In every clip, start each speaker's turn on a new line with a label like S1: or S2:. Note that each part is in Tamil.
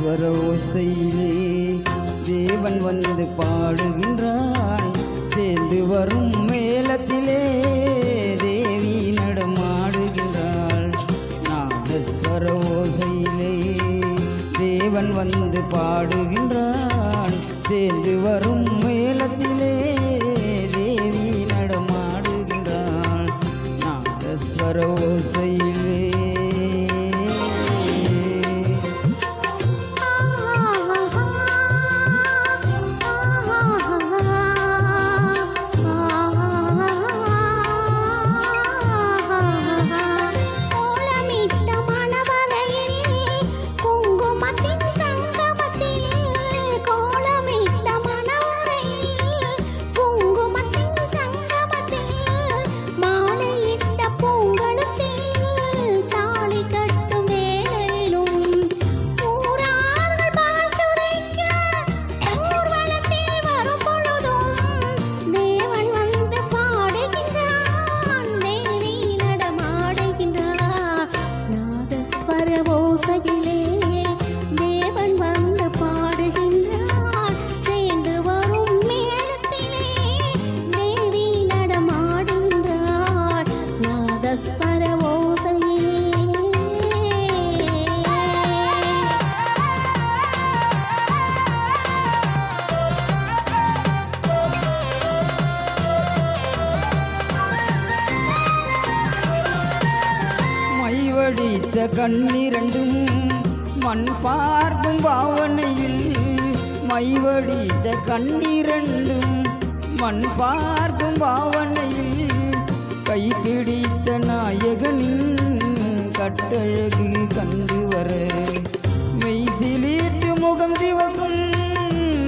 S1: நாதஸ்வர ஓசையிலே தேவன் வந்து பாடுகின்றான். சேர்ந்து வரும் மேளத்திலே தேவி நடமாடுகின்றாள். நாதஸ்வர ஓசையிலே தேவன் வந்து பாடுகின்றான். சேர்ந்து வரும் மேளத்திலே தேவி நடமாடுகின்றாள். நாதஸ்வர ஓசையிலே
S2: ஓசையிலே தேவன் வந்து பாடுகின்றான். சேர்ந்து வரும் மேளத்திலே தேவி நடமாடுகின்றாள். நாதஸ்வர ஓசையிலே
S1: மைவடித்த கண்ணிரண்டும் மண் பார்க்கும் பாவனையில், மைவடித்த கண்ணிரண்டும் மண் பார்க்கும் பாவனையில், கைப்பிடித்த நாயகனின் கட்டழகு கண்டு வர மெய்சிலிட்டு முகம் சிவக்கும்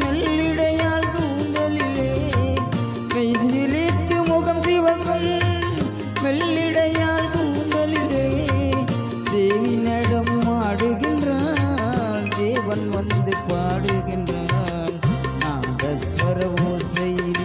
S1: மெல்லிடையால் கூந்தலிலே, மெய்சிலிட்டு முகம் சிவக்கும் மெல்லிடையால் கூந்தலிலே தேவி நடம் ஆடுகின்றாள். தேவன் வந்து பாடுகின்றான். நாதஸ்வர ஓசையிலே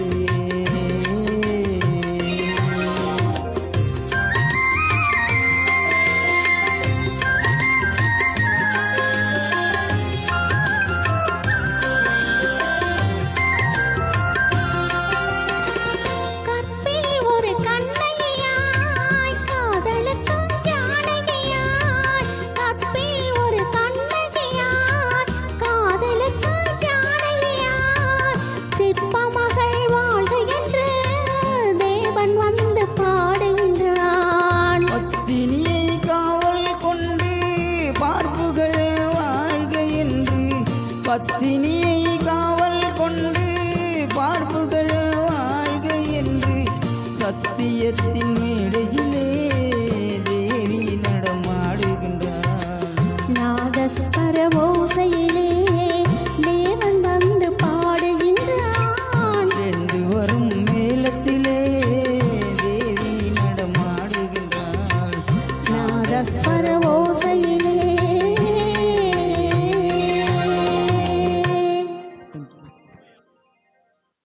S1: பத்தினியை காவல் கொண்டு பார்ப்புகழ வாழ்க என்று சத்தியத்தின் மேடையிலே